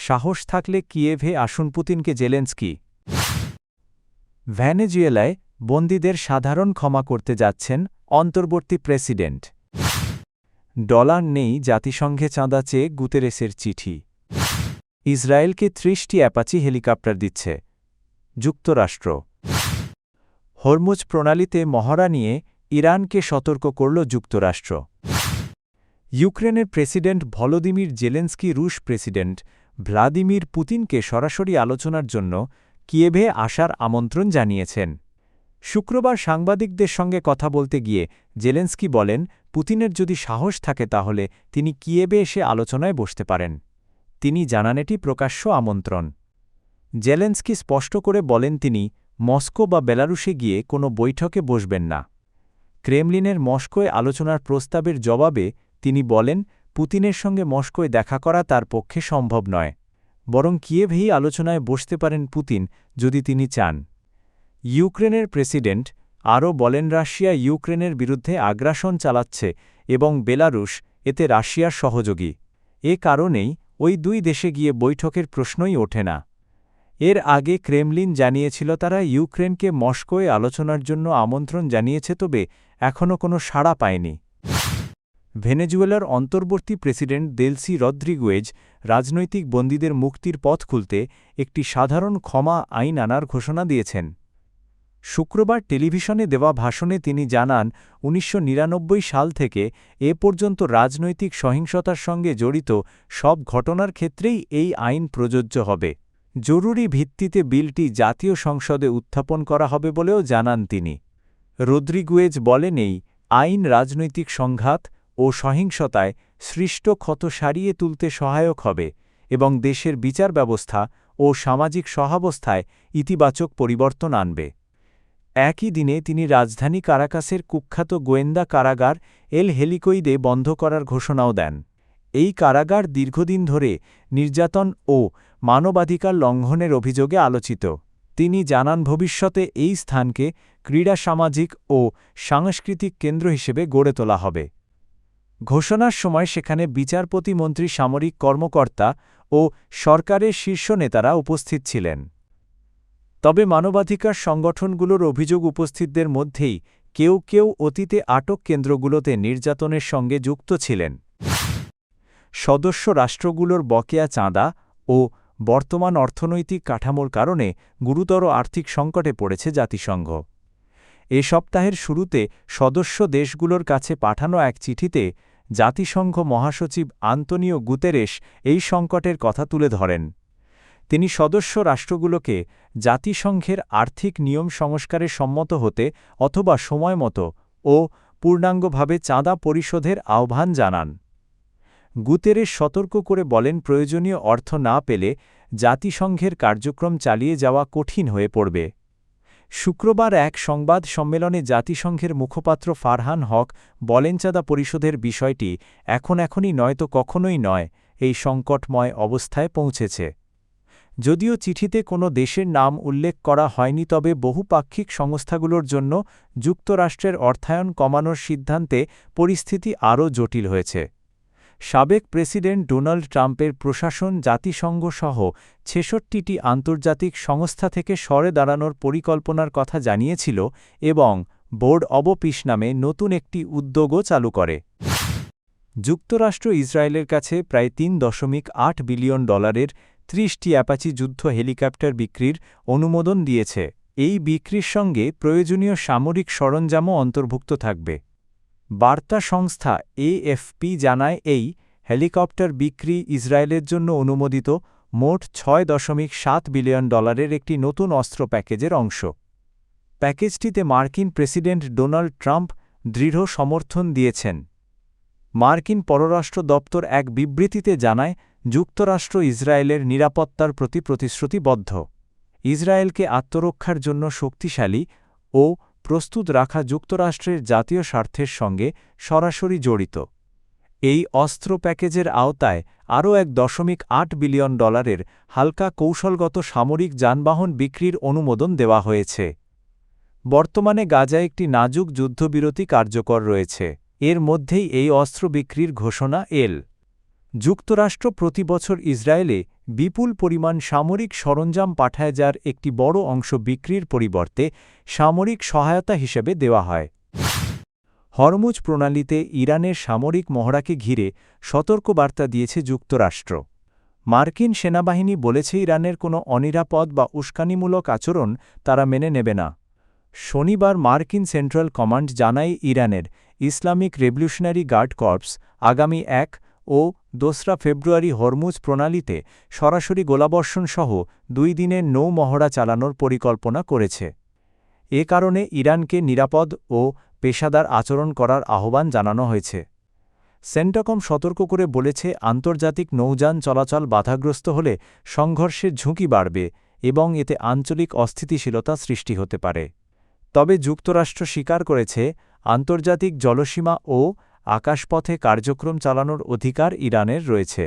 সাহস থাকলে কিয়েভে আসুন পুতিনকে জেলেনস্কি। ভেনেজুয়েলায় বন্দীদের সাধারণ ক্ষমা করতে যাচ্ছেন অন্তর্বর্তী প্রেসিডেন্ট। ডলার নেই জাতিসংঘে চাঁদা চেয়ে গুতেরেসের চিঠি। ইসরায়েলকে ৩০টি অ্যাপাচি হেলিকপ্টার দিচ্ছে যুক্তরাষ্ট্র। হরমুজ প্রণালীতে মহড়া নিয়ে ইরানকে সতর্ক করল যুক্তরাষ্ট্র। ইউক্রেনের প্রেসিডেন্ট ভলোদিমির জেলেনস্কি রুশ প্রেসিডেন্ট ভ্লাদিমির পুতিনকে সরাসরি আলোচনার জন্য কিয়েভে আসার আমন্ত্রণ জানিয়েছেন। শুক্রবার সাংবাদিকদের সঙ্গে কথা বলতে গিয়ে জেলেনস্কি বলেন, পুতিনের যদি সাহস থাকে তাহলে তিনি কিয়েভে এসে আলোচনায় বসতে পারেন। তিনি জানান এটি প্রকাশ্য আমন্ত্রণ। জেলেনস্কি স্পষ্ট করে বলেন তিনি মস্কো বা বেলারুশে গিয়ে কোনো বৈঠকে বসবেন না। ক্রেমলিনের মস্কোয় আলোচনার প্রস্তাবের জবাবে তিনি বলেন, পুতিনের সঙ্গে মস্কোয় দেখা করা তার পক্ষে সম্ভব নয়, বরং কিয়েভেই আলোচনায় বসতে পারেন পুতিন যদি তিনি চান। ইউক্রেনের প্রেসিডেন্ট আরও বলেন, রাশিয়া ইউক্রেনের বিরুদ্ধে আগ্রাসন চালাচ্ছে এবং বেলারুশ এতে রাশিয়ার সহযোগী। এ কারণেই ওই দুই দেশে গিয়ে বৈঠকের প্রশ্নই ওঠে না। এর আগে ক্রেমলিন জানিয়েছিল তারা ইউক্রেনকে মস্কোয় আলোচনার জন্য আমন্ত্রণ জানিয়েছে, তবে এখনও কোনো সাড়া পায়নি। ভেনেজুয়েলার অন্তর্বর্তী প্রেসিডেন্ট দেলসি রদ্রিগুয়েজ রাজনৈতিক বন্দীদের মুক্তির পথ খুলতে একটি সাধারণ ক্ষমা আইন আনার ঘোষণা দিয়েছেন। শুক্রবার টেলিভিশনে দেওয়া ভাষণে তিনি জানান, ১৯৯৯ সাল থেকে এ পর্যন্ত রাজনৈতিক সহিংসতার সঙ্গে জড়িত সব ঘটনার ক্ষেত্রেই এই আইন প্রযোজ্য হবে। জরুরি ভিত্তিতে বিলটি জাতীয় সংসদে উত্থাপন করা হবে বলেও জানান তিনি। রদ্রিগুয়েজ বলেন, এই আইন রাজনৈতিক সংঘাত ও সহিংসতায় সৃষ্ট ক্ষত সারিয়ে তুলতে সহায়ক হবে এবং দেশের বিচার ব্যবস্থা ও সামাজিক সহাবস্থায় ইতিবাচক পরিবর্তন আনবে। একই দিনে তিনি রাজধানী কারাকাসের কুখ্যাত গোয়েন্দা কারাগার এল হেলিকোইদে বন্ধ করার ঘোষণাও দেন। এই কারাগার দীর্ঘদিন ধরে নির্যাতন ও মানবাধিকার লঙ্ঘনের অভিযোগে আলোচিত। তিনি জানান, ভবিষ্যতে এই স্থানকে ক্রীড়া, সামাজিক ও সাংস্কৃতিক কেন্দ্র হিসেবে গড়ে তোলা হবে। ঘোষণার সময় সেখানে বিচারপতি, মন্ত্রী, সামরিক কর্মকর্তা ও সরকারের শীর্ষ নেতারা উপস্থিত ছিলেন। তবে মানবাধিকার সংগঠনগুলোর অভিযোগ, উপস্থিতদের মধ্যেই কেউ কেউ অতীতে আটক কেন্দ্রগুলোতে নির্যাতনের সঙ্গে যুক্ত ছিলেন। সদস্য রাষ্ট্রগুলোর বকেয়া চাঁদা ও বর্তমান অর্থনৈতিক কাঠামোর কারণে গুরুতর আর্থিক সংকটে পড়েছে জাতিসংঘ। এ সপ্তাহের শুরুতে সদস্য দেশগুলোর কাছে পাঠানো এক চিঠিতে জাতিসংঘ মহাসচিব আন্তোনিও গুতেরেস এই সংকটের কথা তুলে ধরেন। তিনি সদস্য রাষ্ট্রগুলোকে জাতিসংঘের আর্থিক নিয়ম সংস্কারে সম্মত হতে অথবা সময়মতো ও পূর্ণাঙ্গভাবে চাঁদা পরিশোধের আহ্বান জানান। গুতেরেস সতর্ক করে বলেন, প্রয়োজনীয় অর্থ না পেলে জাতিসংঘের কার্যক্রম চালিয়ে যাওয়া কঠিন হয়ে পড়বে। শুক্রবার এক সংবাদ সম্মেলনে জাতিসংঘের মুখপাত্র ফারহান হক বলেন, চাঁদা পরিশোধের বিষয়টি এখনই নয়তো কখনোই নয়, এই সংকটময় অবস্থায় পৌঁছেছে। যদিও চিঠিতে কোনো দেশের নাম উল্লেখ করা হয়নি, তবে বহুপাক্ষিক সংস্থাগুলোর জন্য যুক্তরাষ্ট্রের অর্থায়ন কমানোর সিদ্ধান্তে পরিস্থিতি আরও জটিল হয়েছে। সাবেক প্রেসিডেন্ট ডোনাল্ড ট্রাম্পের প্রশাসন জাতিসংঘসহ ৬৬টি আন্তর্জাতিক সংস্থা থেকে সরে দাঁড়ানোর পরিকল্পনার কথা জানিয়েছিল এবং বোর্ড অব পিস নামে নতুন একটি উদ্যোগও চালু করে। যুক্তরাষ্ট্র ইসরায়েলের কাছে প্রায় $৩.৮ বিলিয়ন ৩০টি অ্যাপাচি যুদ্ধ হেলিকপ্টার বিক্রির অনুমোদন দিয়েছে। এই বিক্রির সঙ্গে প্রয়োজনীয় সামরিক সরঞ্জামও অন্তর্ভুক্ত থাকবে। বার্তা সংস্থা এএফপি জানায়, এই হেলিকপ্টার বিক্রি ইসরায়েলের জন্য অনুমোদিত মোট $৬.৭ বিলিয়ন একটি নতুন অস্ত্র প্যাকেজের অংশ। প্যাকেজটিতে মার্কিন প্রেসিডেন্ট ডোনাল্ড ট্রাম্প দৃঢ় সমর্থন দিয়েছেন। মার্কিন পররাষ্ট্র দপ্তর এক বিবৃতিতে জানায়, যুক্তরাষ্ট্র ইসরায়েলের নিরাপত্তার প্রতি প্রতিশ্রুতিবদ্ধ। ইসরায়েলকে আত্মরক্ষার জন্য শক্তিশালী ও প্রস্তুত রাখা যুক্তরাষ্ট্রের জাতীয় স্বার্থের সঙ্গে সরাসরি জড়িত। এই অস্ত্র প্যাকেজের আওতায় আরও $১.৮ বিলিয়ন হালকা কৌশলগত সামরিক যানবাহন বিক্রির অনুমোদন দেওয়া হয়েছে। বর্তমানে গাজায় একটি নাজুক যুদ্ধবিরতি কার্যকর রয়েছে। এর মধ্যেই এই অস্ত্র বিক্রির ঘোষণা এল। যুক্তরাষ্ট্র প্রতি বছর ইসরায়েলে বিপুল পরিমাণ সামরিক সরঞ্জাম পাঠায় যার একটি বড় অংশ বিক্রির পরিবর্তে সামরিক সহায়তা হিসেবে দেওয়া হয়। হরমুজ প্রণালীতে ইরানের সামরিক মহড়াকে ঘিরে সতর্কবার্তা দিয়েছে যুক্তরাষ্ট্র। মার্কিন সেনাবাহিনী বলেছে ইরানের কোনো অনিরাপদ বা উস্কানিমূলক আচরণ তারা মেনে নেবে না। শনিবার মার্কিন সেন্ট্রাল কমান্ড জানায় ইরানের ইসলামিক রেভলিউশনারি গার্ড কর্পস আগামী ১ ও ২রা ফেব্রুয়ারি হরমুজ প্রণালীতে সরাসরি গোলাবর্ষণসহ ২ দিনের নৌ মহড়া চালানোর পরিকল্পনা করেছে। এ কারণে ইরানকে নিরাপদ ও পেশাদার আচরণ করার আহ্বান জানানো হয়েছে। সেন্টকম সতর্ক করে বলেছে আন্তর্জাতিক নৌযান চলাচল বাধাগ্রস্ত হলে সংঘর্ষের ঝুঁকি বাড়বে এবং এতে আঞ্চলিক অস্থিতিশীলতা সৃষ্টি হতে পারে। তবে যুক্তরাষ্ট্র স্বীকার করেছে আন্তর্জাতিক জলসীমা ও আকাশপথে কার্যক্রম চালানোর অধিকার ইরানের রয়েছে।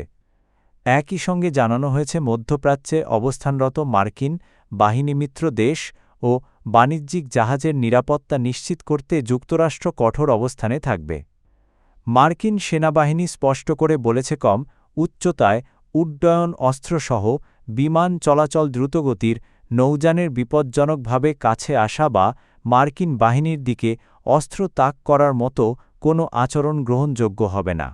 একই সঙ্গে জানানো হয়েছে মধ্যপ্রাচ্যে অবস্থানরত মার্কিন বাহিনীমিত্র দেশ ও বাণিজ্যিক জাহাজের নিরাপত্তা নিশ্চিত করতে যুক্তরাষ্ট্র কঠোর অবস্থানে থাকবে। মার্কিন সেনাবাহিনী স্পষ্ট করে বলেছে কম উচ্চতায় উড্ডয়ন অস্ত্রসহ বিমান চলাচল দ্রুতগতির নৌযানের বিপজ্জনকভাবে কাছে আসা বা মার্কিন বাহিনীর দিকে অস্ত্র তাক করার মতো কোনো আচরণ গ্রহণযোগ্য হবে না।